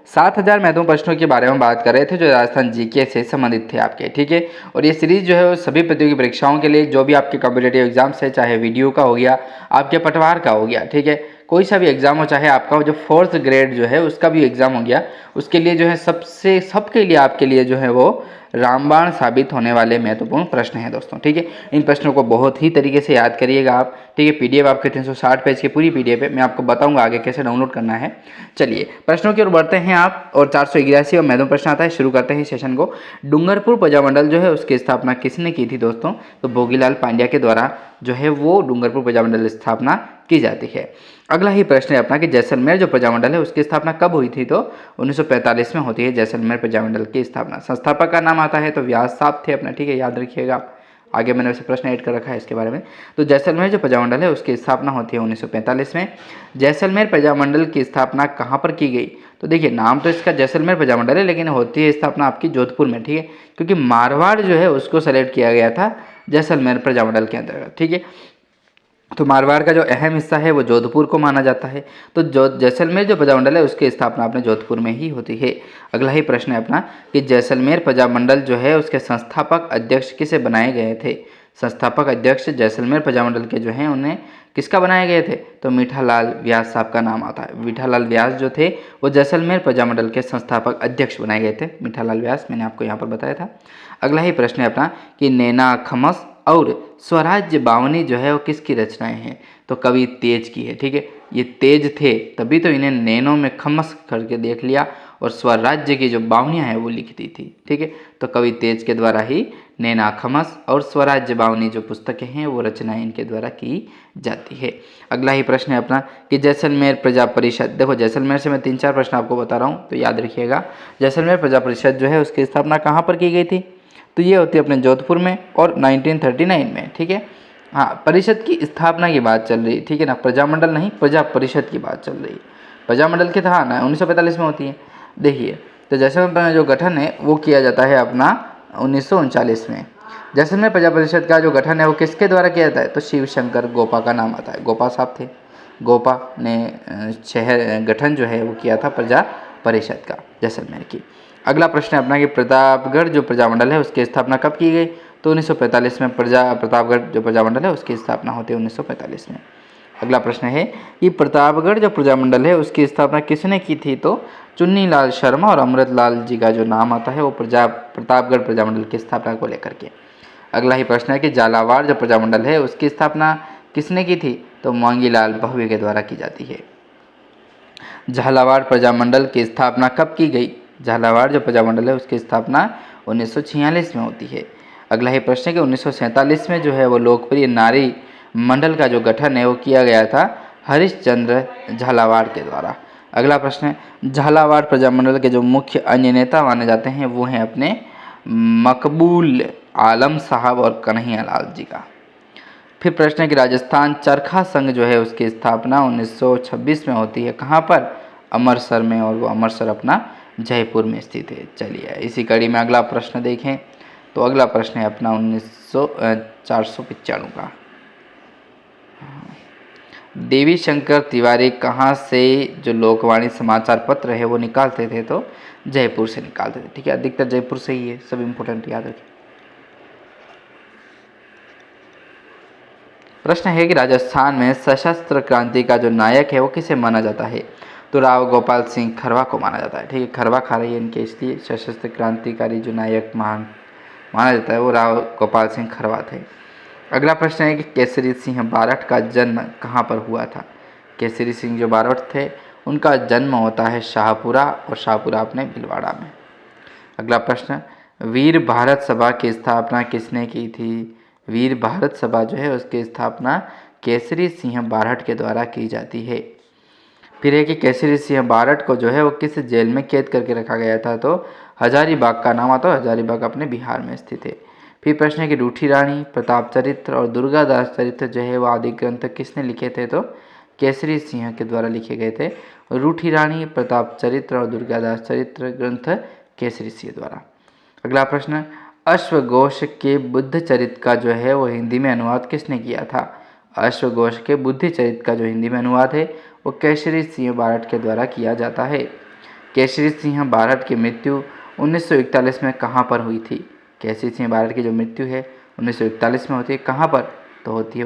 7000 महत्वपूर्ण प्रश्नों के बारे में बात कर रहे थे जो राजस्थान जीके से संबंधित थे आपके, ठीक है। और ये सीरीज जो है वो सभी प्रतियोगी परीक्षाओं के लिए, जो भी आपके कॉम्पिटेटिव एग्जाम्स है, चाहे वीडियो का हो गया, आपके पटवार का हो गया, ठीक है, कोई सा भी एग्जाम हो, चाहे आपका जो 4th ग्रेड जो है उसका भी एग्जाम हो गया, उसके लिए जो है सबके लिए आपके लिए जो है वो रामबाण साबित होने वाले महत्वपूर्ण प्रश्न हैं दोस्तों, ठीक है। इन प्रश्नों को बहुत ही तरीके से याद करिएगा आप, ठीक है। पीडीएफ आपके 360 पेज की पूरी पीडीएफ है, मैं आपको बताऊंगा आगे कैसे डाउनलोड करना है। चलिए प्रश्नों की ओर बढ़ते हैं आप, और 481 और महत्वपूर्ण प्रश्न आता है। शुरू करते हैं सेशन को। डूंगरपुर प्रजामंडल जो है उसकी स्थापना किसने की थी दोस्तों? तो भोगीलाल पांड्या के द्वारा जो है वो डूंगरपुर प्रजामंडल स्थापना की जाती है। अगला ही प्रश्न है अपना कि जैसलमेर जो प्रजामंडल है उसकी स्थापना कब हुई थी? तो 1945 में होती है जैसलमेर प्रजामंडल की स्थापना। संस्थापक का नाम आता है तो व्यास साहब थे अपना, ठीक है, याद रखिएगा। आगे मैंने वैसे प्रश्न ऐड कर रखा है इसके बारे में। तो जैसलमेर जो प्रजामंडल है उसकी स्थापना होती है 1945 में। जैसलमेर प्रजामंडल की स्थापना कहाँ पर की गई? तो देखिए नाम तो इसका जैसलमेर प्रजामंडल है, लेकिन होती है स्थापना आपकी जोधपुर में, ठीक है, क्योंकि मारवाड़ जो है उसको सेलेक्ट किया गया था जैसलमेर प्रजामंडल के अंतर्गत, ठीक है। तो मारवाड़ का जो अहम हिस्सा है वो जोधपुर को माना जाता है। तो जैसलमेर जो प्रजामंडल है उसकी स्थापना अपने जोधपुर में ही होती है। अगला ही प्रश्न है अपना कि जैसलमेर प्रजामंडल जो है उसके संस्थापक अध्यक्ष किसे बनाए गए थे? संस्थापक अध्यक्ष जैसलमेर प्रजामंडल के जो हैं उन्हें किसका बनाए गए थे? तो मीठालाल व्यास साहब का नाम आता है। मीठालाल व्यास जो थे वो जैसलमेर प्रजामंडल के संस्थापक अध्यक्ष बनाए गए थे, मीठालाल व्यास, मैंने आपको यहाँ पर बताया था। अगला ही प्रश्न है अपना कि नैना खमस और स्वराज्य बावनी जो है वो किसकी रचनाएं हैं? तो कवि तेज की है, ठीक है। ये तेज थे तभी तो इन्हें नैनों में खमस करके देख लिया, और स्वराज्य की जो बावनियाँ हैं वो लिख दी थी, ठीक है। तो कवि तेज के द्वारा ही नैना खमस और स्वराज्य बावनी जो पुस्तकें हैं वो रचनाएं इनके द्वारा की जाती है। अगला ही प्रश्न है अपना कि जैसलमेर प्रजा परिषद। देखो जैसलमेर से मैं 3-4 प्रश्न आपको बता रहा हूँ तो याद रखिएगा। जैसलमेर प्रजा परिषद जो है उसकी स्थापना कहाँ पर की गई थी? तो ये होती है अपने जोधपुर में और 1939 में, ठीक है। हाँ, परिषद की स्थापना की बात चल रही है, ठीक है ना, प्रजामंडल नहीं, प्रजा परिषद की बात चल रही है। प्रजामंडल की था ना 1945 में होती है। देखिए तो जैसलमेर में जो गठन है वो किया जाता है अपना 1939 में। जैसलमेर प्रजा परिषद का जो गठन है वो किसके द्वारा किया जाता है? तो शिव शंकर गोपा का नाम आता है। गोपा साहब थे, गोपा ने शहर गठन जो है वो किया था प्रजा परिषद का जैसलमेर की। अगला प्रश्न है अपना कि प्रतापगढ़ जो प्रजामंडल है उसकी स्थापना कब की गई? तो 1945 में प्रतापगढ़ जो प्रजामंडल है उसकी स्थापना होती है 1945 में। अगला प्रश्न है कि प्रतापगढ़ जो प्रजामंडल है उसकी स्थापना किसने की थी? तो चुन्नीलाल शर्मा और अमृतलाल जी का जो नाम आता है वो प्रतापगढ़ प्रजामंडल की स्थापना को लेकर के। अगला ही प्रश्न है कि झालावाड़ जो प्रजामंडल है उसकी स्थापना किसने की थी? तो मांगीलाल भव्य के द्वारा की जाती है। झालावाड़ प्रजामंडल की स्थापना कब की गई? झालावाड़ जो प्रजामंडल है उसकी स्थापना 1946 में होती है। अगला ही प्रश्न है कि 1947 में जो है वो लोकप्रिय नारी मंडल का जो गठन है वो किया गया था हरिश्चंद्र झालावाड़ के द्वारा। अगला प्रश्न है झालावाड़ प्रजामंडल के जो मुख्य अन्य नेता माने जाते हैं वो हैं अपने मकबूल आलम साहब और कन्हैया लाल जी का। फिर प्रश्न है कि राजस्थान चरखा संघ जो है उसकी स्थापना 1926 में होती है। कहाँ पर? अमरसर में, और वो अमरसर अपना जयपुर में स्थित है। चलिए इसी कड़ी में अगला प्रश्न देखें। तो अगला प्रश्न है अपना 495 का। देवी शंकर तिवारी कहाँ से जो लोकवाणी समाचार पत्र है वो निकालते थे? तो जयपुर से निकालते थे, ठीक है। अधिकतर जयपुर से ही है, सब इम्पोर्टेंट याद रखें। प्रश्न है कि राजस्थान में सशस्त्र क्रांति का जो नायक है वो किसे माना जाता है? तो राव गोपाल सिंह खरवा को माना जाता है, ठीक है। खरवा खा रही है इनके, इसलिए सशस्त्र क्रांतिकारी जो नायक महान माना जाता है वो राव गोपाल सिंह खरवा थे। अगला प्रश्न है कि केसरी सिंह बारठ का जन्म कहाँ पर हुआ था? केसरी सिंह जो बारठ थे उनका जन्म होता है शाहपुरा, और शाहपुरा अपने भीलवाड़ा में। अगला प्रश्न, वीर भारत सभा की स्थापना किसने की थी? वीर भारत सभा जो है उसकी स्थापना केसरी सिंह बारठ के द्वारा की जाती है। फिर है कि केसरी सिंह बारठ को जो है वो किस जेल में कैद करके रखा गया था? तो हजारीबाग का नाम आता है, हजारीबाग अपने बिहार में स्थित है। फिर प्रश्न है कि रूठी रानी, प्रताप चरित्र और दुर्गादास चरित्र जो है वो आदि ग्रंथ किसने लिखे थे? तो केसरी सिंह के द्वारा लिखे गए थे। रूठी रानी, प्रताप चरित्र और दुर्गादास चरित्र ग्रंथ केसरी सिंह द्वारा। अगला प्रश्न, अश्वघोष के बुद्ध चरित्र का जो है वो हिंदी में अनुवाद किसने किया था? अश्वघोष के बुद्ध चरित्र का जो हिंदी में अनुवाद है वो केसरी सिंह बारठ के द्वारा किया जाता है। केसरी सिंह बारहट की मृत्यु 1941 में कहाँ पर हुई थी? केसरी सिंह बारहट की जो मृत्यु है 1941 में होती है, कहाँ पर? तो होती है